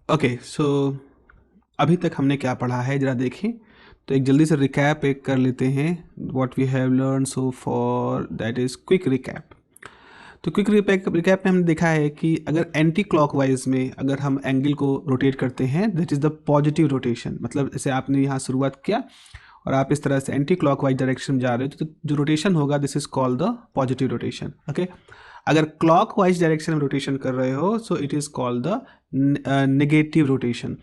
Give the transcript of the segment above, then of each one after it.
Okay so अभी तक हमने क्या पढ़ा है ज़रा देखें। तो एक जल्दी से रिकैप एक कर लेते हैं। What we have learn so far, that is quick recap. तो क्विक रिकैप में हमने देखा है कि अगर एंटी क्लॉकवाइज में अगर हम एंगल को रोटेट करते हैं, that is the positive rotation. मतलब जैसे आपने यहाँ शुरुआत किया और आप इस तरह से एंटी क्लॉकवाइज डायरेक्शन में जा रहे हो, तो जो रोटेशन होगा this is called the positive rotation. Okay, अगर क्लॉकवाइज डायरेक्शन में रोटेशन कर रहे हो so it is called the negative rotation.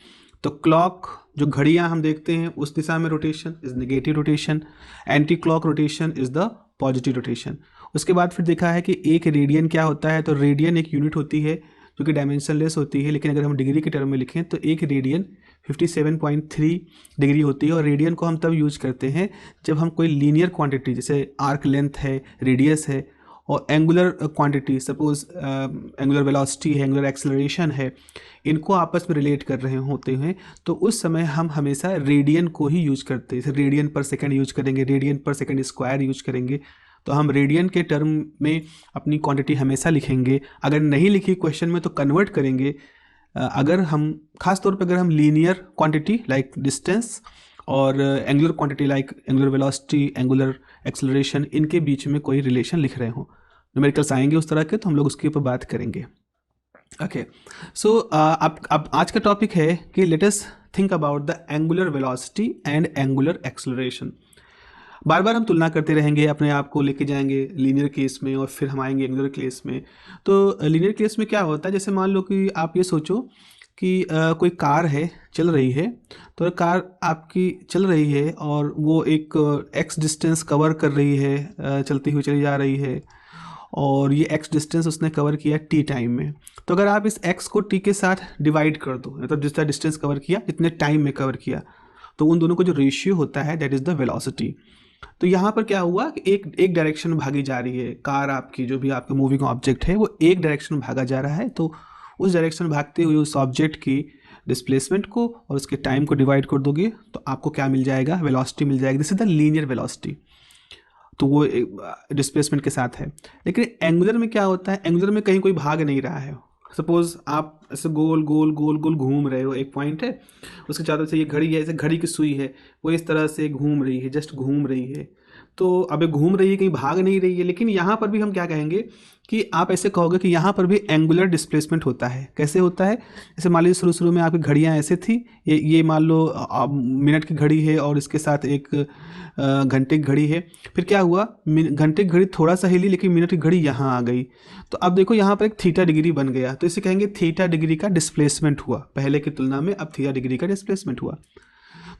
तो क्लॉक जो घड़ियाँ हम देखते हैं उस दिशा में rotation is negative rotation, anti clock rotation is the positive rotation. उसके बाद फिर देखा है कि एक रेडियन क्या होता है। तो रेडियन एक यूनिट होती है जो कि डायमेंशनलेस होती है, लेकिन अगर हम डिग्री के टर्म में लिखें तो एक रेडियन 57.3 डिग्री होती है। और रेडियन को हम तब यूज करते हैं जब हम कोई लीनियर क्वांटिटी जैसे आर्क लेंथ है, रेडियस है और angular quantity suppose angular velocity है, एंगुलर एक्सेलरेशन है, इनको आपस में रिलेट कर रहे होते हैं तो उस समय हम हमेशा रेडियन को ही यूज करते हैं। जैसे रेडियन पर सेकंड यूज करेंगे, रेडियन पर सेकंड स्क्वायर यूज करेंगे, तो हम रेडियन के टर्म में अपनी क्वांटिटी हमेशा लिखेंगे। अगर नहीं लिखी क्वेश्चन में तो कन्वर्ट करेंगे। अगर हम खास तौर पर अगर हम लीनियर क्वांटिटी लाइक डिस्टेंस और angular quantity like angular velocity, angular acceleration, इनके बीच में कोई रिलेशन लिख रहे हो, न्यूमेरिकल्स आएंगे उस तरह के, तो हम लोग उसके ऊपर बात करेंगे। ओके सो अब आज का टॉपिक है कि let us think about the angular velocity and angular acceleration. बार बार हम तुलना करते रहेंगे, अपने आप को लेके जाएंगे लीनियर केस में और फिर हम आएंगे एंगुलर केस में। तो लीनियर केस में क्या होता है, जैसे मान लो कि आप ये सोचो कि कोई कार है, चल रही है। तो कार आपकी चल रही है और वो एक एक्स डिस्टेंस कवर कर रही है, चलती हुई चली जा रही है और ये एक्स डिस्टेंस उसने कवर किया टी टाइम में। तो अगर आप इस एक्स को टी के साथ डिवाइड कर दो, मतलब जितना डिस्टेंस कवर किया, जितने टाइम में कवर किया, तो उन दोनों का जो रेशियो होता है दैट इज़ द वेलोसिटी। तो यहाँ पर क्या हुआ कि एक डायरेक्शन में भागी जा रही है कार, आपकी जो भी आपका मूविंग ऑब्जेक्ट है वो एक डायरेक्शन में भागा जा रहा है। तो उस डायरेक्शन में भागते हुए उस ऑब्जेक्ट की डिस्प्लेसमेंट को और उसके टाइम को डिवाइड कर दोगे तो आपको क्या मिल जाएगा, वेलोसिटी मिल जाएगी। This is the linear velocity. तो वो डिस्प्लेसमेंट के साथ है। लेकिन एंगुलर में क्या होता है, एंगुलर में कहीं कोई भाग नहीं रहा है। सपोज आप ऐसे गोल गोल गोल गोल घूम रहे हो, एक पॉइंट है, उसके चारों से ये घड़ी है, जैसे घड़ी की सुई है, वो इस तरह से घूम रही है, जस्ट घूम रही है। तो अब ये घूम रही है, कहीं भाग नहीं रही है। लेकिन यहाँ पर भी हम क्या कहेंगे कि आप ऐसे कहोगे कि यहाँ पर भी एंगुलर डिस्प्लेसमेंट होता है। कैसे होता है, जैसे मान लीजिए शुरू शुरू में आपकी घड़ियाँ ऐसे थी, ये मान लो मिनट की घड़ी है और इसके साथ एक घंटे की घड़ी है। फिर क्या हुआ, घंटे की घड़ी थोड़ा सा हिली लेकिन मिनट की घड़ी यहाँ आ गई। तो अब देखो यहाँ पर एक थीटा डिग्री बन गया, तो इसे कहेंगे थीटा डिग्री का डिस्प्लेसमेंट हुआ। पहले की तुलना में अब थीटा डिग्री का डिस्प्लेसमेंट हुआ।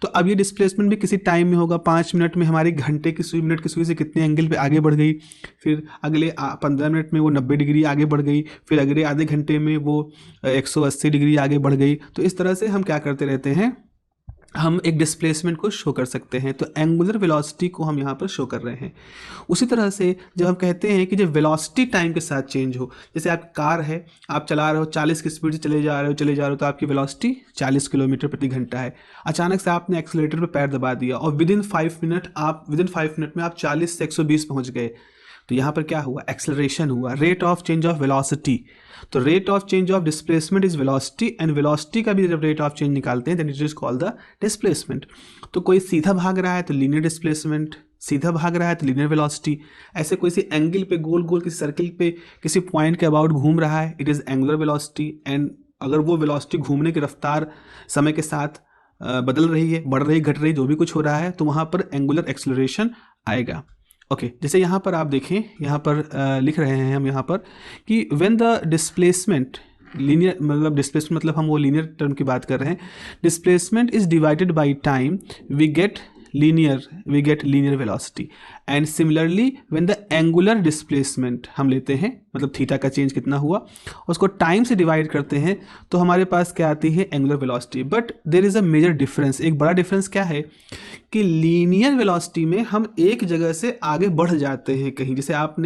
तो अब ये डिस्प्लेसमेंट भी किसी टाइम में होगा। 5 मिनट में हमारी घंटे की सुई मिनट की सुई से कितने एंगल पे आगे बढ़ गई, फिर अगले 15 मिनट में वो 90 डिग्री आगे बढ़ गई, फिर अगले आधे घंटे में वो 180 डिग्री आगे बढ़ गई। तो इस तरह से हम क्या करते रहते हैं, हम एक डिस्प्लेसमेंट को शो कर सकते हैं। तो एंगुलर वेलोसिटी को हम यहाँ पर शो कर रहे हैं। उसी तरह से जब हम कहते हैं कि जब वेलोसिटी टाइम के साथ चेंज हो, जैसे आपकी कार है, आप चला रहे हो 40 की स्पीड से चले जा रहे हो, तो आपकी वेलोसिटी 40 किलोमीटर प्रति घंटा है। अचानक से आपने एक्सीलरेटर पर पैर दबा दिया और विदिन 5 मिनट में आप 40 से 120 पहुँच गए। तो यहाँ पर क्या हुआ, एक्सेलरेशन हुआ, rate of change of velocity. तो rate of change of displacement is velocity, and velocity का भी जब रेट ऑफ चेंज निकालते हैं then it is called the displacement. तो कोई सीधा भाग रहा है तो लीनियर डिस्प्लेसमेंट, सीधा भाग रहा है तो लीनियर वेलोसिटी। ऐसे कोई सी एंगल पे गोल गोल किसी सर्किल पे किसी पॉइंट के अबाउट घूम रहा है, it is angular velocity. And अगर वो वेलोसिटी घूमने की रफ्तार समय के साथ बदल रही है, बढ़ रही, घट रही, जो भी कुछ हो रहा है, तो वहाँ पर एंगुलर एक्सेलरेशन आएगा। ओके जैसे यहाँ पर आप देखें, यहाँ पर लिख रहे हैं हम यहाँ पर कि व्हेन द डिस्प्लेसमेंट लीनियर, मतलब डिस्प्लेसमेंट मतलब हम वो लीनियर टर्म की बात कर रहे हैं, displacement is divided by time, we get linear velocity. And similarly when the angular displacement हम लेते हैं, मतलब थीटा का चेंज कितना हुआ, उसको टाइम से डिवाइड करते हैं तो हमारे पास क्या आती है, angular velocity. But there is a major difference, एक बड़ा डिफरेंस क्या है कि लीनियर वेलोसिटी में हम एक जगह से आगे बढ़ जाते हैं कहीं। जैसे आप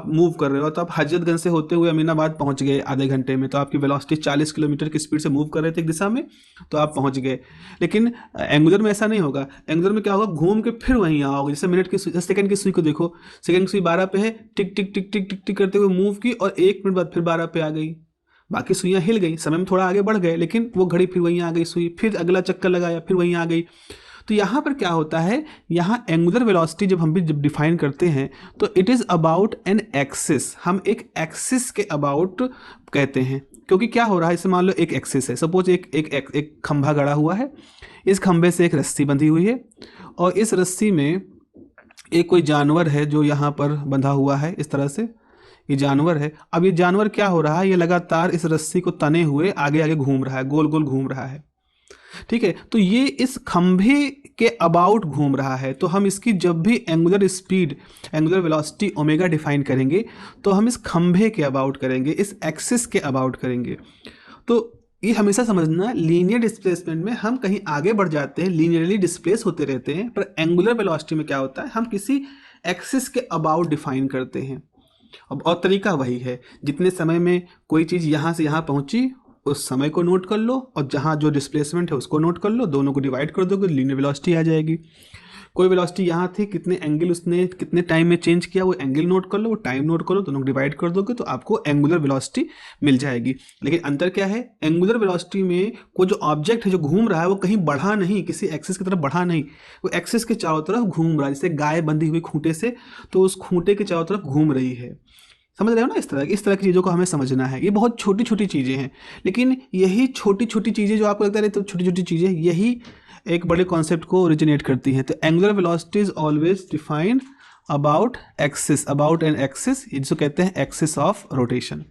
मूव कर रहे हो तो आप हजरतगंज से होते हुए अमीनाबाद पहुंच गए आधे घंटे में, तो आपकी वेलोसिटी 40 किलोमीटर की स्पीड से मूव कर रहे थे एक दिशा में, तो आप पहुंच गए। लेकिन एंगुलर में ऐसा नहीं होगा। एंगुलर में क्या होगा, घूम के फिर वहीं आओगे। जैसे मिनट की सेकंड की सुई को देखो, सेकंड की सुई 12 पे है, टिक टिक टिक टिक टिक टिक करते हुए मूव की और 1 मिनट बाद फिर 12 पे आ गई। बाकी सुइयाँ हिल गई, समय में थोड़ा आगे बढ़ गए, लेकिन वो घड़ी फिर वहीं आ गई सुई, फिर अगला चक्कर लगाया फिर वहीं आ गई। तो यहाँ पर क्या होता है, यहाँ एंगुलर वेलोसिटी जब डिफाइन करते हैं तो it is about an axis, हम एक एक्सिस के अबाउट कहते हैं। क्योंकि क्या हो रहा है, इसे मान लो एक एक्सिस है, सपोज एक खंभा गड़ा हुआ है, इस खंभे से एक रस्सी बंधी हुई है और इस रस्सी में एक कोई जानवर है जो यहाँ पर बंधा हुआ है, इस तरह से ये जानवर है। अब ये जानवर क्या हो रहा है, ये लगातार इस रस्सी को तने हुए आगे आगे घूम रहा है, गोल गोल घूम रहा है, ठीक है। तो ये इस खंभे के अबाउट घूम रहा है, तो हम इसकी जब भी angular speed, angular velocity omega define करेंगे तो हम इस खंभे के अबाउट करेंगे, इस एक्सिस के अबाउट करेंगे। तो ये हमेशा समझना, लीनियर डिस्प्लेसमेंट में हम कहीं आगे बढ़ जाते हैं, लीनियरली डिस्प्लेस होते रहते हैं, पर एंगुलर वेलोसिटी में क्या होता है, हम किसी एक्सिस के अबाउट डिफाइन करते हैं। अब और तरीका वही है, जितने समय में कोई चीज़ यहाँ से यहाँ पहुँची उस समय को नोट कर लो और जहाँ जो डिस्प्लेसमेंट है उसको नोट कर लो, दोनों को डिवाइड कर दोगे, लीनियर वेलोसिटी आ जाएगी। कोई वेलोसिटी यहाँ थी, कितने एंगल उसने कितने टाइम में चेंज किया, वो एंगल नोट कर लो, वो टाइम नोट कर लो, दोनों को डिवाइड कर दोगे तो आपको एंगुलर वेलोसिटी मिल जाएगी। लेकिन अंतर क्या है, एंगुलर वेलोसिटी में कोई जो ऑब्जेक्ट है जो घूम रहा है वो कहीं बढ़ा नहीं, किसी एक्सिस की तरफ बढ़ा नहीं, वो एक्सिस के चारों तरफ घूम रहा है, जैसे गाय बंधी हुई खूंटे से, तो उस खूंटे के चारों तरफ घूम रही है। समझ रहे हो ना, इस तरह की चीज़ों को हमें समझना है। ये बहुत छोटी छोटी चीज़ें हैं, लेकिन यही छोटी छोटी चीज़ें जो आपको लगता है तो छोटी छोटी चीज़ें यही एक बड़े कॉन्सेप्ट को ओरिजिनेट करती हैं। तो angular velocity is always defined about axis, about an axis, जिसको कहते हैं एक्सिस ऑफ रोटेशन।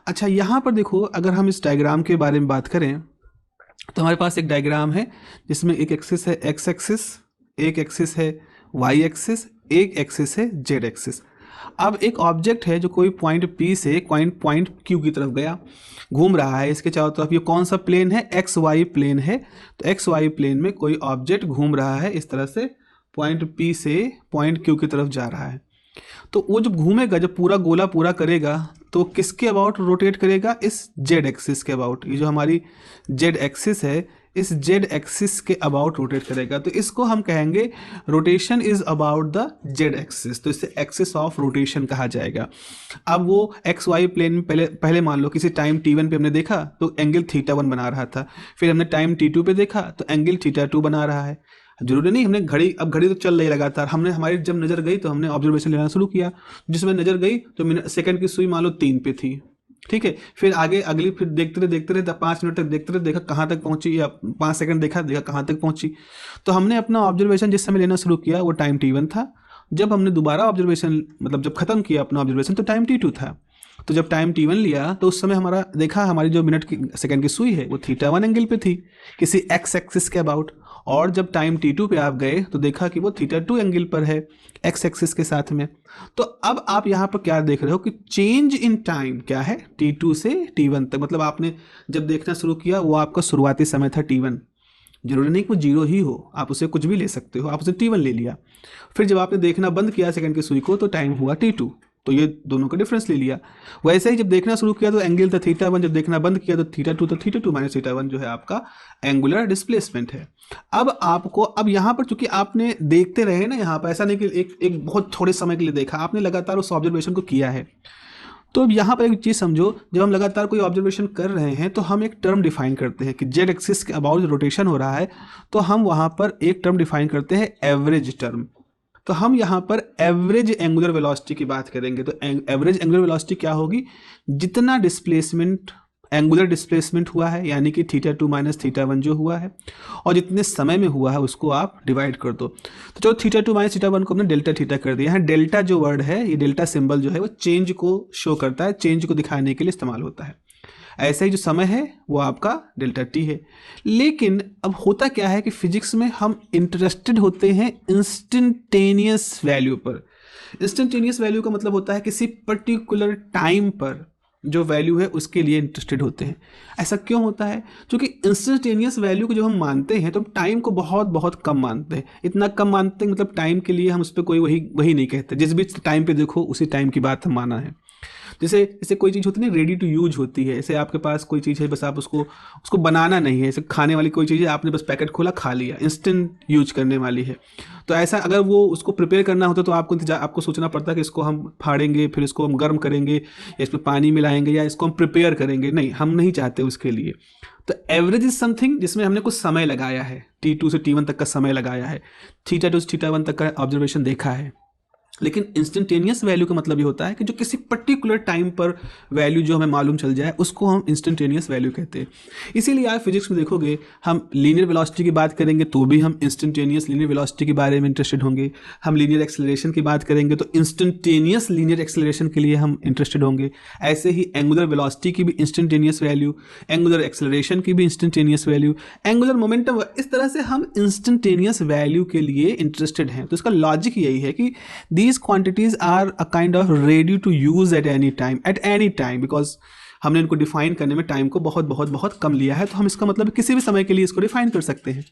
अच्छा, यहाँ पर देखो, अगर हम इस डायग्राम के बारे में बात करें तो हमारे पास एक डायग्राम है जिसमें एक एक्सिस है एक्स एक्सिस, एक एक्सिस है वाई एक्सिस, एक एक्सिस है जेड एक्सिस। अब एक ऑब्जेक्ट है जो कोई पॉइंट P से पॉइंट Q की तरफ गया, घूम रहा है, इसके चारों तरफ ये कौन सा प्लेन है, एक्स वाई प्लेन है। तो एक्स वाई प्लेन में कोई ऑब्जेक्ट घूम रहा है इस तरह से, पॉइंट P से पॉइंट Q की तरफ जा रहा है। तो वो जब घूमेगा, जब पूरा गोला पूरा करेगा तो किसके अबाउट रोटेट करेगा, इस जेड एक्सिस के अबाउट। ये जो हमारी जेड एक्सिस है, इस जेड एक्सिस के अबाउट रोटेट करेगा। तो इसको हम कहेंगे rotation is about the Z axis, तो इसे एक्सिस ऑफ रोटेशन कहा जाएगा। अब वो एक्स वाई प्लेन में पहले मान लो किसी टाइम t1 पे हमने देखा तो एंगल θ1 बना रहा था, फिर हमने टाइम t2 पे देखा तो एंगल θ2 बना रहा है। जरूरी नहीं हमने अब घड़ी तो चल रही लगातार, हमने हमारी जब नज़र गई तो हमने ऑब्जर्वेशन लेना शुरू किया, जिसमें नज़र गई तो सेकंड की सुई मान लो 3 पे थी, ठीक है। फिर आगे अगली फिर देखते रहे 5 मिनट तक देखते रहे, देखा कहाँ तक पहुंची, या 5 सेकंड देखा कहाँ तक पहुंची। तो हमने अपना ऑब्जर्वेशन जिस समय लेना शुरू किया वो टाइम t1 था, जब हमने दोबारा ऑब्जर्वेशन मतलब जब खत्म किया अपना ऑब्जर्वेशन तो टाइम t2 था। तो जब टाइम t1 लिया तो उस समय हमारा देखा हमारी जो मिनट की सेकंड की सुई है वो θ1 एंगल पे थी, किसी एक्स एक्सिस के अबाउट। और जब टाइम t2 पे आप गए तो देखा कि वो θ2 एंगल पर है एक्स एक्सिस के साथ में। तो अब आप यहाँ पर क्या देख रहे हो कि चेंज इन टाइम क्या है, t2 से t1 तक। मतलब आपने जब देखना शुरू किया वो आपका शुरुआती समय था t1, जरूरी नहीं कि वो जीरो ही हो, आप उसे कुछ भी ले सकते हो, आप उसे t1 ले लिया। फिर जब आपने देखना बंद किया सेकंड की सुई को तो टाइम हुआ t2, तो ये दोनों का डिफरेंस ले लिया। वैसे ही जब देखना शुरू किया तो एंगल था θ1, जब देखना बंद किया तो θ2, तो θ2 माइनस θ1 जो है आपका एंगुलर डिस्प्लेसमेंट है। अब यहाँ पर चूंकि आपने देखते रहे ना, यहाँ पर ऐसा नहीं कि एक बहुत थोड़े समय के लिए देखा, आपने लगातार उस ऑब्जर्वेशन को किया है। तो अब यहाँ पर एक चीज़ समझो, जब हम लगातार कोई ऑब्जर्वेशन कर रहे हैं तो हम एक टर्म डिफाइन करते हैं कि जेड एक्सिस के अबाउट रोटेशन हो रहा है, तो हम वहाँ पर एक टर्म डिफाइन करते हैं एवरेज टर्म। तो हम यहाँ पर एवरेज एंगुलर वेलोसिटी की बात करेंगे। तो एवरेज एंगुलर वेलोसिटी क्या होगी, जितना डिस्प्लेसमेंट एंगुलर डिस्प्लेसमेंट हुआ है, यानी कि θ2 माइनस θ1 जो हुआ है, और जितने समय में हुआ है उसको आप डिवाइड कर दो। तो जो θ2 माइनस θ1 को हमने डेल्टा थीटा कर दिया। यहाँ डेल्टा जो वर्ड है, ये डेल्टा सिंबल जो है वो चेंज को शो करता है, चेंज को दिखाने के लिए इस्तेमाल होता है। ऐसा ही जो समय है वो आपका डेल्टा t है। लेकिन अब होता क्या है कि फिजिक्स में हम इंटरेस्टेड होते हैं इंस्टेंटेनियस वैल्यू पर। इंस्टेंटेनियस वैल्यू का मतलब होता है किसी पर्टिकुलर टाइम पर जो वैल्यू है उसके लिए इंटरेस्टेड होते हैं। ऐसा क्यों होता है, क्योंकि इंस्टेंटेनियस वैल्यू को जब हम मानते हैं तो टाइम को बहुत बहुत कम मानते हैं। इतना कम मानते हैं मतलब टाइम के लिए हम उस पर कोई वही नहीं कहते, जिस भी टाइम पे देखो उसी टाइम की बात हम माना है। जैसे जैसे कोई चीज़ होती है ना रेडी टू यूज होती है, जैसे आपके पास कोई चीज़ है, बस आप उसको उसको बनाना नहीं है, जैसे खाने वाली कोई चीज़ है, आपने बस पैकेट खोला खा लिया, इंस्टेंट यूज करने वाली है। तो ऐसा अगर वो उसको प्रिपेयर करना होता तो आपको सोचना पड़ता कि इसको हम फाड़ेंगे, फिर इसको हम गर्म करेंगे, या इसमें पानी मिलाएंगे, या इसको हम प्रिपेयर करेंगे। नहीं, हम नहीं चाहते उसके लिए। तो एवरेज इज समथिंग जिसमें हमने कुछ समय लगाया है, T2 से T1 तक का समय लगाया है, थीटा2 से थीटा1 तक का ऑब्जर्वेशन देखा है। लेकिन इंस्टेंटेनियस वैल्यू का मतलब ये होता है कि जो किसी पर्टिकुलर टाइम पर वैल्यू जो हमें मालूम चल जाए उसको हम इंस्टेंटेनियस वैल्यू कहते हैं। इसीलिए आप फिजिक्स में देखोगे हम लीनियर वेलोसिटी की बात करेंगे तो भी हम इंस्टेंटेनियस लीनियर वेलोसिटी के बारे में इंटरेस्टेड होंगे, हम लीनियर एक्सेलरेशन की बात करेंगे तो इंस्टेंटेनियस लीनियर एक्सेलरेशन के लिए हम इंटरेस्टेड होंगे। ऐसे ही एंगुलर वेलोसिटी की भी इंस्टेंटेनियस वैल्यू, एंगुलर एक्सेलरेशन की भी इंस्टेंटेनियस वैल्यू, एंगुलर मोमेंटम, इस तरह से हम इंस्टेंटेनियस वैल्यू के लिए इंटरेस्टेड हैं। तो इसका लॉजिक यही है कि these quantities are a kind of ready to use at any time because हमने इनको डिफाइन करने में टाइम को बहुत बहुत बहुत कम लिया है, तो हम इसका मतलब किसी भी समय के लिए इसको डिफाइन कर सकते हैं।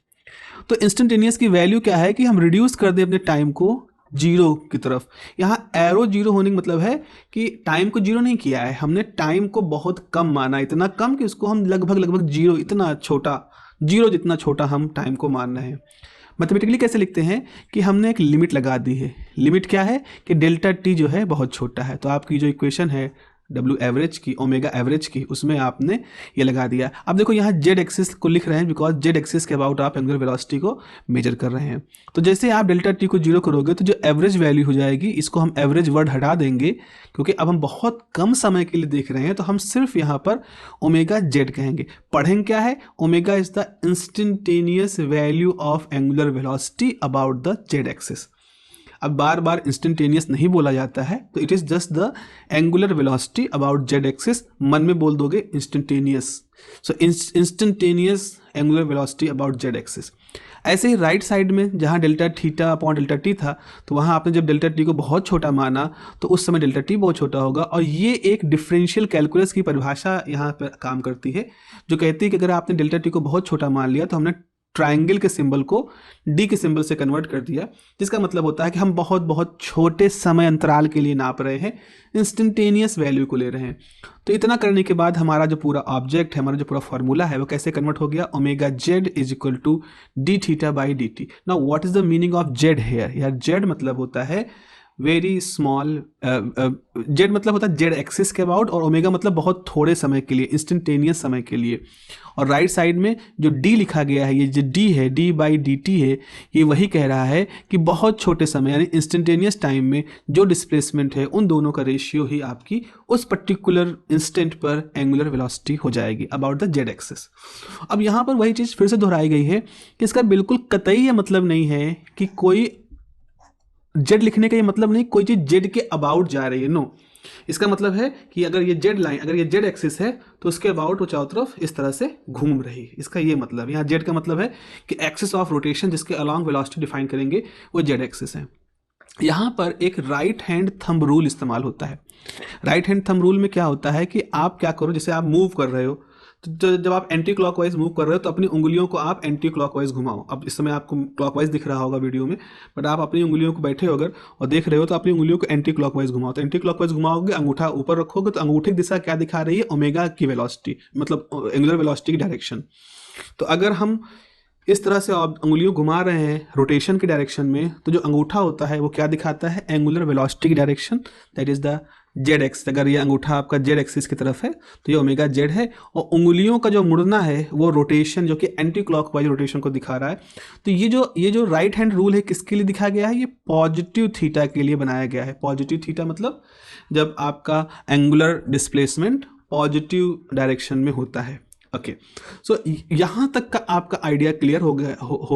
तो इंस्टेंटेनियस की वैल्यू क्या है कि हम रिड्यूस कर दें अपने टाइम को जीरो की तरफ। यहाँ एरो जीरो होने का मतलब है कि टाइम को जीरो नहीं किया है, हमने टाइम को बहुत कम माना, इतना कम कि उसको हम लगभग जीरो, इतना छोटा, जीरो जितना छोटा हम टाइम को मान रहे हैं। मैथमेटिकली कैसे लिखते हैं कि हमने एक लिमिट लगा दी है। लिमिट क्या है कि डेल्टा टी जो है बहुत छोटा है, तो आपकी जो इक्वेशन है डब्ल्यू एवरेज की, ओमेगा एवरेज की, उसमें आपने ये लगा दिया। अब देखो यहाँ जेड एक्सिस को लिख रहे हैं बिकॉज जेड एक्सिस के अबाउट आप एंगुलर वेलोसिटी को मेजर कर रहे हैं। तो जैसे आप डेल्टा टी को जीरो करोगे तो जो एवरेज वैल्यू हो जाएगी, इसको हम एवरेज वर्ड हटा देंगे क्योंकि अब हम बहुत कम समय के लिए देख रहे हैं, तो हम सिर्फ यहाँ पर ओमेगा जेड कहेंगे। पढ़ेंगे क्या है, omega is the instantaneous value of angular velocity about the Z axis. अब बार बार इंस्टेंटेनियस नहीं बोला जाता है, तो it is just the angular velocity about Z axis. मन में बोल दोगे instantaneous, so instantaneous angular velocity about Z axis. ऐसे ही राइट साइड में जहाँ delta theta upon delta T था, तो वहाँ आपने जब डेल्टा टी को बहुत छोटा माना तो उस समय डेल्टा टी बहुत छोटा होगा। और ये एक डिफरेंशियल कैलकुलस की परिभाषा यहाँ पर काम करती है, जो कहती है कि अगर आपने डेल्टा टी को बहुत छोटा मान लिया तो हमने ट्रायंगल के सिंबल को डी के सिंबल से कन्वर्ट कर दिया, जिसका मतलब होता है कि हम बहुत बहुत छोटे समय अंतराल के लिए नाप रहे हैं, इंस्टेंटेनियस वैल्यू को ले रहे हैं। तो इतना करने के बाद हमारा जो पूरा ऑब्जेक्ट है, हमारा जो पूरा फॉर्मूला है, वो कैसे कन्वर्ट हो गया, omega Z is equal to d theta by d t. Now what is the meaning of Z here? यार जेड मतलब होता है वेरी स्मॉल, जेड मतलब होता है जेड एक्सिस के अबाउट, और ओमेगा मतलब बहुत थोड़े समय के लिए, इंस्टेंटेनियस समय के लिए। और राइट साइड में जो डी लिखा गया है, ये जो डी है, डी बाई डी टी है, ये वही कह रहा है कि बहुत छोटे समय यानी इंस्टेंटेनियस टाइम में जो डिस्प्लेसमेंट है, उन दोनों का रेशियो ही आपकी उस पर्टिकुलर इंस्टेंट पर एंगुलर वेलोसिटी हो जाएगी अबाउट द जेड एक्सिस। अब यहाँ पर वही चीज़ फिर से दोहराई गई है कि इसका बिल्कुल कतई ये मतलब नहीं है कि कोई जेड लिखने का ये मतलब नहीं कोई चीज़ जेड के अबाउट जा रही है, नो। इसका मतलब है कि अगर ये जेड लाइन, अगर ये जेड एक्सिस है तो उसके अबाउट वो चारों तरफ इस तरह से घूम रही है, इसका ये मतलब। यहाँ जेड का मतलब है कि एक्सिस ऑफ रोटेशन जिसके अलॉन्ग वेलोसिटी डिफाइन करेंगे वो जेड एक्सिस है। यहाँ पर एक राइट हैंड थंब रूल इस्तेमाल होता है। राइट हैंड थंब रूल में क्या होता है कि आप क्या करो, जैसे आप मूव कर रहे हो, तो जब आप एंटी क्लॉकवाइज मूव कर रहे हो तो अपनी उंगलियों को आप एंटी क्लॉकवाइज घुमाओ। अब इस समय आपको क्लॉकवाइज दिख रहा होगा वीडियो में, बट आप अपनी उंगलियों को बैठे हो अगर और देख रहे हो तो अपनी उंगलियों को एंटी क्लॉकवाइज घुमाओ। तो एंटी क्लॉकवाइज घुमाओगे, अंगूठा ऊपर रखोगे, तो अंगूठे की दिशा क्या दिखा रही है, ओमेगा की वेलोसिटी, मतलब एंगुलर वेलोसिटी की डायरेक्शन। तो अगर हम इस तरह से आप उंगलियों घुमा रहे हैं रोटेशन की डायरेक्शन में, तो जो अंगूठा होता है वो क्या दिखाता है, एंगुलर वेलोसिटी की direction, that is the Z x. अगर ये अंगूठा आपका जेड एक्सिस की तरफ है तो ये ओमेगा जेड है, और उंगलियों का जो मुड़ना है वो रोटेशन जो कि एंटी क्लॉकवाइज रोटेशन को दिखा रहा है। तो ये जो राइट हैंड रूल है किसके लिए दिखा गया है, ये पॉजिटिव थीटा के लिए बनाया गया है। पॉजिटिव थीटा मतलब जब आपका एंगुलर डिस्प्लेसमेंट पॉजिटिव डायरेक्शन में होता है। ओके, सो यहाँ तक का आपका आइडिया क्लियर हो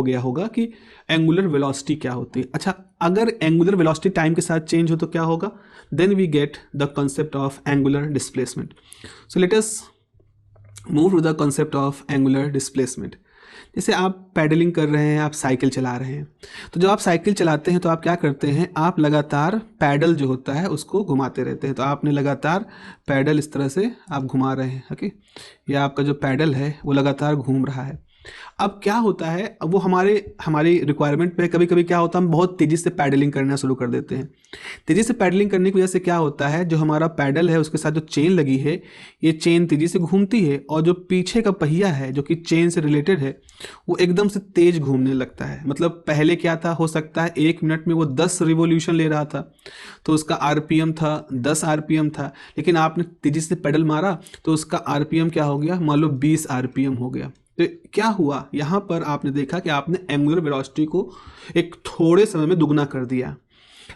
गया होगा कि एंगुलर वेलोसिटी क्या होती है। अच्छा, अगर एंगुलर वेलोसिटी टाइम के साथ चेंज हो तो क्या होगा, then we get the concept of angular displacement. So let us move to the concept of angular displacement. जैसे आप पैडलिंग कर रहे हैं, आप साइकिल चला रहे हैं, तो जब आप साइकिल चलाते हैं तो आप क्या करते हैं, आप लगातार पैडल जो होता है उसको घुमाते रहते हैं। तो आपने लगातार पैडल इस तरह से आप घुमा रहे हैं, ओके, या आपका जो पैडल है वो लगातार घूम रहा है। अब क्या होता है, अब वो हमारी रिक्वायरमेंट पे कभी कभी क्या होता है, हम बहुत तेज़ी से पैडलिंग करना शुरू कर देते हैं। तेज़ी से पैडलिंग करने की वजह से क्या होता है, जो हमारा पैडल है उसके साथ जो चेन लगी है, ये चेन तेज़ी से घूमती है और जो पीछे का पहिया है जो कि चेन से रिलेटेड है, वो एकदम से तेज़ घूमने लगता है। मतलब पहले क्या था, हो सकता है 1 मिनट में वो 10 रिवोल्यूशन ले रहा था, तो उसका आरपीएम था 10 आरपीएम था, लेकिन आपने तेज़ी से पेडल मारा तो उसका आरपीएम क्या हो गया, मान लो 20 आरपीएम हो गया। तो क्या हुआ यहाँ पर, आपने देखा कि आपने एंगुलर वेलोसिटी को एक थोड़े समय में दुगना कर दिया।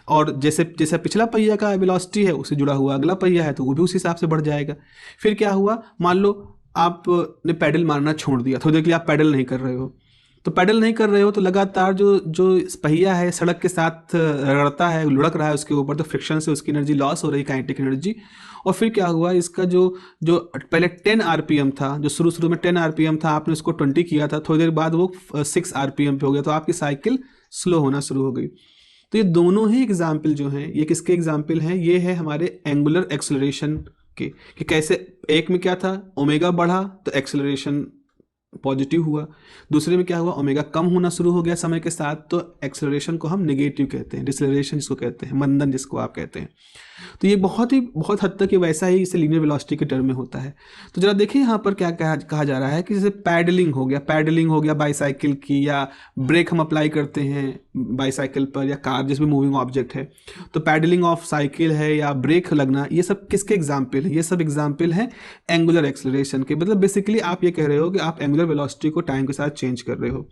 और जैसे जैसे पिछला पहिया का वेलोसिटी है उससे जुड़ा हुआ अगला पहिया है तो वो भी उस हिसाब से बढ़ जाएगा। फिर क्या हुआ, मान लो आपने पैडल मारना छोड़ दिया, थोड़ी देर के लिए आप पैडल नहीं कर रहे हो, तो पैडल नहीं कर रहे हो तो लगातार जो जो पहिया है सड़क के साथ रगड़ता है, लुढ़क रहा है उसके ऊपर, तो फ्रिक्शन से उसकी एनर्जी लॉस हो रही है, काइनेटिक एनर्जी। और फिर क्या हुआ, इसका जो जो पहले 10 आरपीएम था, जो शुरू में 10 आरपीएम था, आपने उसको 20 किया था, थोड़ी देर बाद वो 6 आरपीएम पे हो गया, तो आपकी साइकिल स्लो होना शुरू हो गई। तो ये दोनों ही एग्जाम्पल जो हैं, ये किसके एग्जाम्पल हैं, ये है हमारे एंगुलर एक्सेलरेशन के, कि कैसे एक में क्या था, ओमेगा बढ़ा तो एक्सेलरेशन पॉजिटिव हुआ, दूसरे में क्या हुआ, ओमेगा कम होना शुरू हो गया समय के साथ, तो एक्सेलरेशन को हम नेगेटिव कहते हैं, डिसेलरेशन जिसको कहते हैं, मंदन जिसको आप कहते हैं। तो ये बहुत हद तक ये वैसा ही इसे लीनियर वेलोसिटी के टर्म में होता है। तो जरा देखिए यहाँ पर क्या कहा जा रहा है कि जैसे पैडलिंग हो गया बाईसाइकिल की, या ब्रेक हम अप्लाई करते हैं बाईसाइकिल पर या कार जिसमें मूविंग ऑब्जेक्ट है, तो पैडलिंग ऑफ साइकिल है या ब्रेक लगना, ये सब किसके एग्जाम्पल है, ये सब एग्जाम्पल है एंगुलर एक्सेलरेशन के। मतलब बेसिकली आप ये कह रहे हो कि आप एंगुलर वेलोसिटी को टाइम के साथ चेंज कर रहे हो।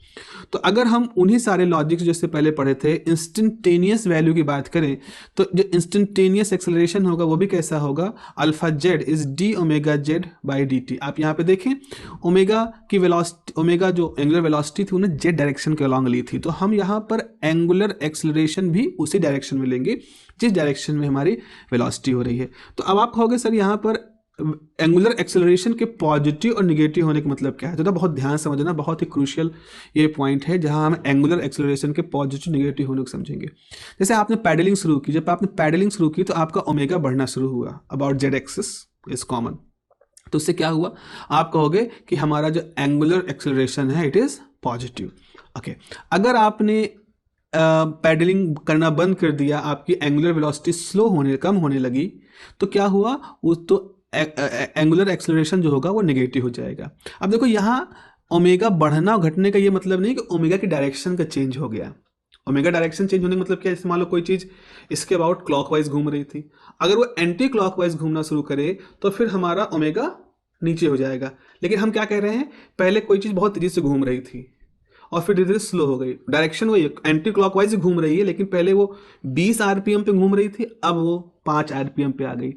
तो अगर हम उन्हीं सारे लॉजिक्स जैसे पहले पढ़े थे, इंस्टेंटेनियस वैल्यू की बात करें, तो जो इंस्टेंटेनियस एक्सेलरेशन होगा वो भी कैसा होगा, alpha Z is D omega Z by d T. आप यहाँ पे देखें, ओमेगा की वेलोसिटी, ओमेगा जो एंगुलर वेलोसिटी थी उन्हें जेड डायरेक्शन के अलॉन्ग ली थी, तो हम यहाँ पर एंगुलर एक्सेलरेशन भी उसी डायरेक्शन में लेंगे जिस डायरेक्शन में हमारी वेलोसिटी हो रही है। तो अब आप कहोगे सर यहाँ पर एंगुलर एक्सेलरेशन के पॉजिटिव और निगेटिव होने का मतलब क्या है, तो बहुत ध्यान समझना, बहुत ही क्रूशियल ये पॉइंट है जहां हम एंगुलर एक्सेलरेशन के पॉजिटिव निगेटिव होने को समझेंगे। जैसे आपने पैडलिंग शुरू की, जब आपने पैडलिंग शुरू की तो आपका ओमेगा बढ़ना शुरू हुआ about Z axis is common, तो उससे क्या हुआ, आप कहोगे कि हमारा जो एंगुलर एक्सेलरेशन है इट इज पॉजिटिव। ओके, अगर आपने पैडलिंग करना बंद कर दिया, आपकी एंगुलर वेलोसिटी स्लो होने कम होने लगी, तो क्या हुआ, उस तो एंगुलर एक्सेलरेशन जो होगा वो नेगेटिव हो जाएगा। अब देखो यहाँ ओमेगा बढ़ना और घटने का ये मतलब नहीं कि ओमेगा की डायरेक्शन का चेंज हो गया। ओमेगा डायरेक्शन चेंज होने का मतलब क्या है, मान लो कोई चीज़ इसके अबाउट क्लॉकवाइज घूम रही थी, अगर वो एंटी क्लॉकवाइज घूमना शुरू करे तो फिर हमारा ओमेगा नीचे हो जाएगा। लेकिन हम क्या कह रहे हैं, पहले कोई चीज़ बहुत तेज़ी से घूम रही थी और फिर धीरे धीरे स्लो हो गई, डायरेक्शन वही एंटी क्लॉकवाइज घूम रही है, लेकिन पहले वो 20 आरपीएम पे घूम रही थी, अब वो 5 आरपीएम पे आ गई,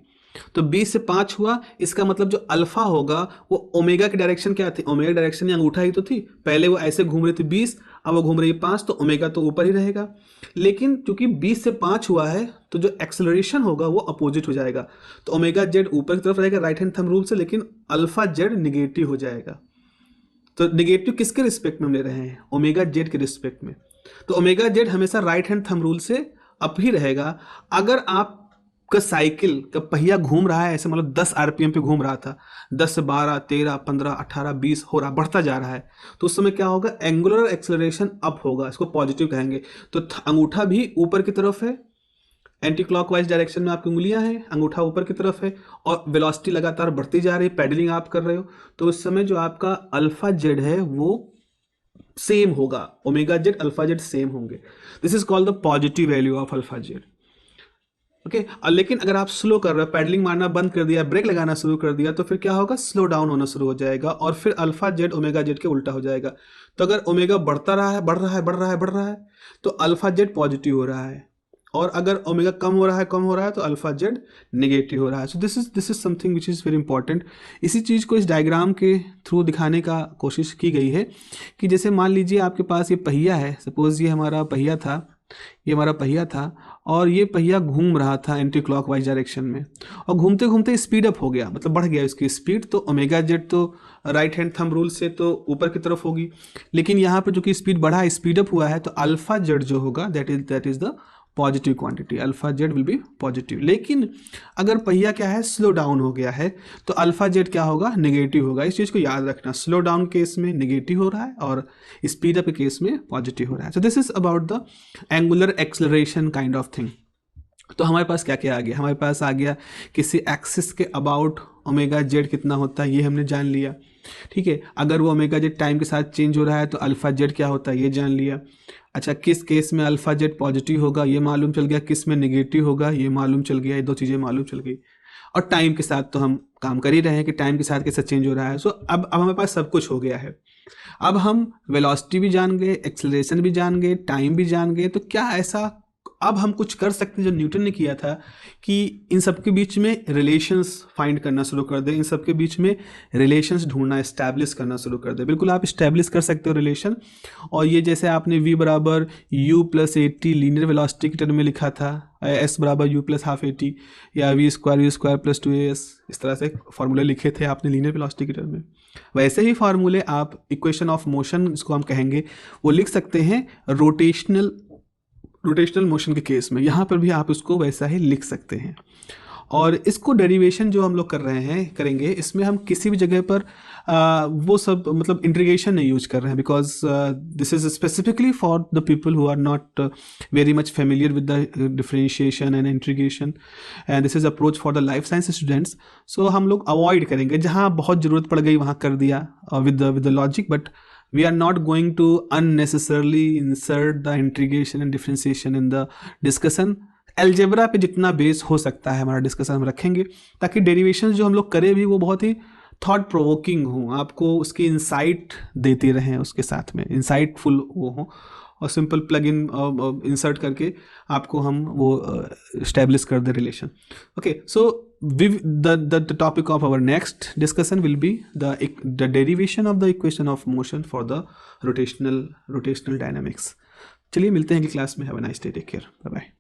तो 20 से 5 हुआ, इसका मतलब जो अल्फा होगा वो ओमेगा की डायरेक्शन क्या थी, ओमेगा डायरेक्शन अंगूठा ही तो थी, पहले वो ऐसे घूम रही थी 20, अब वो घूम रही है 5, तो ओमेगा तो ऊपर ही रहेगा। लेकिन क्योंकि 20 से 5 हुआ है तो जो एक्सेलरेशन होगा वो अपोजिट हो जाएगा, तो ओमेगा जेड ऊपर की तरफ रहेगा राइट हैंड थंब रूल से, लेकिन अल्फा जेड निगेटिव हो जाएगा। तो निगेटिव किसके रिस्पेक्ट में हम ले रहे हैं, ओमेगा जेड के रिस्पेक्ट में, तो ओमेगा जेड हमेशा राइट हैंड थंब रूल से अप ही रहेगा। अगर आप का साइकिल का पहिया घूम रहा है ऐसे, मतलब 10 आरपीएम पे घूम रहा था, 10 से 12, 13, 15, 18, 20 हो रहा, बढ़ता जा रहा है, तो उस समय क्या होगा, एंगुलर एक्सेलरेशन अप होगा, इसको पॉजिटिव कहेंगे। तो अंगूठा भी ऊपर की तरफ है, एंटी क्लॉकवाइज डायरेक्शन में आपकी उंगलियां हैं, अंगूठा ऊपर की तरफ है और वेलोसिटी लगातार बढ़ती जा रही है, पैडलिंग आप कर रहे हो, तो उस समय जो आपका अल्फा जेड है वो सेम होगा, omega z alpha z same होंगे। This is called the positive value of alpha z. Okay, लेकिन अगर आप स्लो कर रहे हो, पैडलिंग मारना बंद कर दिया, ब्रेक लगाना शुरू कर दिया, तो फिर क्या होगा, स्लो डाउन होना शुरू हो जाएगा और फिर अल्फा जेड ओमेगा जेड के उल्टा हो जाएगा। तो अगर ओमेगा बढ़ता रहा है, बढ़ रहा है, तो अल्फा जेड पॉजिटिव हो रहा है, और अगर ओमेगा कम हो रहा है तो अल्फा जेड नेगेटिव हो रहा है। So this is something which is very important. इसी चीज़ को इस डायग्राम के थ्रू दिखाने का कोशिश की गई है कि जैसे मान लीजिए आपके पास ये पहिया है, सपोज ये हमारा पहिया था, और ये पहिया घूम रहा था एंटी क्लॉकवाइज डायरेक्शन में, और घूमते घूमते स्पीड अप हो गया, मतलब बढ़ गया इसकी स्पीड, तो ओमेगा जेड तो राइट हैंड थंब रूल से तो ऊपर की तरफ होगी, लेकिन यहाँ पर जो कि स्पीड बढ़ा, स्पीड अप हुआ है, तो अल्फा जेड जो होगा that is the positive quantity, alpha Z will be positive. लेकिन अगर पहिया क्या है, स्लो डाउन हो गया है, तो अल्फा जेड क्या होगा, नेगेटिव होगा। इस चीज़ को याद रखना, स्लो डाउन केस में नेगेटिव हो रहा है और स्पीड अप केस में पॉजिटिव हो रहा है। So this is about the angular acceleration kind of thing. तो हमारे पास क्या क्या आ गया, हमारे पास आ गया किसी एक्सिस के अबाउट ओमेगा जेड कितना होता है, ये हमने जान लिया। ठीक है, अगर वो ओमेगा जेड टाइम के साथ चेंज हो रहा है तो अल्फा जेड क्या होता है, ये जान लिया। अच्छा, किस केस में अल्फा जेड पॉजिटिव होगा, ये मालूम चल गया। किस में नेगेटिव होगा, ये मालूम चल गया। ये दो चीज़ें मालूम चल गई। और टाइम के साथ तो हम काम कर ही रहे हैं कि टाइम के साथ कैसे चेंज हो रहा है। सो अब हमारे पास सब कुछ हो गया है। अब हम वेलोसिटी भी जान गए, एक्सेलरेशन भी जान गए, टाइम भी जान गए। तो क्या ऐसा अब हम कुछ कर सकते हैं जो न्यूटन ने किया था, कि इन सब के बीच में रिलेशंस फाइंड करना शुरू कर दे, इन सब के बीच में रिलेशंस ढूंढना, इस्टेब्लिश करना शुरू कर दे। बिल्कुल आप इस्टेब्लिश कर सकते हो रिलेशन। और ये जैसे आपने v बराबर u plus A T linear velocity के टर्म में लिखा था, s बराबर u plus half A T, या v स्क्वायर प्लस 2as, इस तरह से फार्मूले लिखे थे आपने लीनियर वेलोसिटी के टर्म में। वैसे ही फार्मूले आप इक्वेशन ऑफ मोशन, जिसको हम कहेंगे, वो लिख सकते हैं रोटेशनल मोशन के केस में। यहाँ पर भी आप उसको वैसा ही लिख सकते हैं। और इसको डेरिवेशन जो हम लोग कर रहे हैं, करेंगे, इसमें हम किसी भी जगह पर वो सब मतलब इंटीग्रेशन नहीं यूज कर रहे हैं, because this is specifically for the people who are not very much familiar with the differentiation and integration, and this is approach for the life science students. So हम लोग अवॉइड करेंगे, जहाँ बहुत ज़रूरत पड़ गई वहाँ कर दिया with the logic, but we are not going to unnecessarily insert the integration and differentiation in the discussion। Algebra पे जितना बेस हो सकता है हमारा डिस्कशन हम रखेंगे, ताकि डेरिवेशन जो हम लोग करें भी वो बहुत ही थॉट प्रोवोकिंग हो, आपको उसकी इंसाइट देते रहें, उसके साथ में इंसाइटफुल वो हो, और सिंपल प्लग इन इंसर्ट करके आपको हम वो इस्टेब्लिश कर दे relation. Okay, so the topic of our next discussion will be the derivation of the equation of motion for the rotational dynamics। चलिए मिलते हैं अगली क्लास में। Have a nice day, take care, bye bye.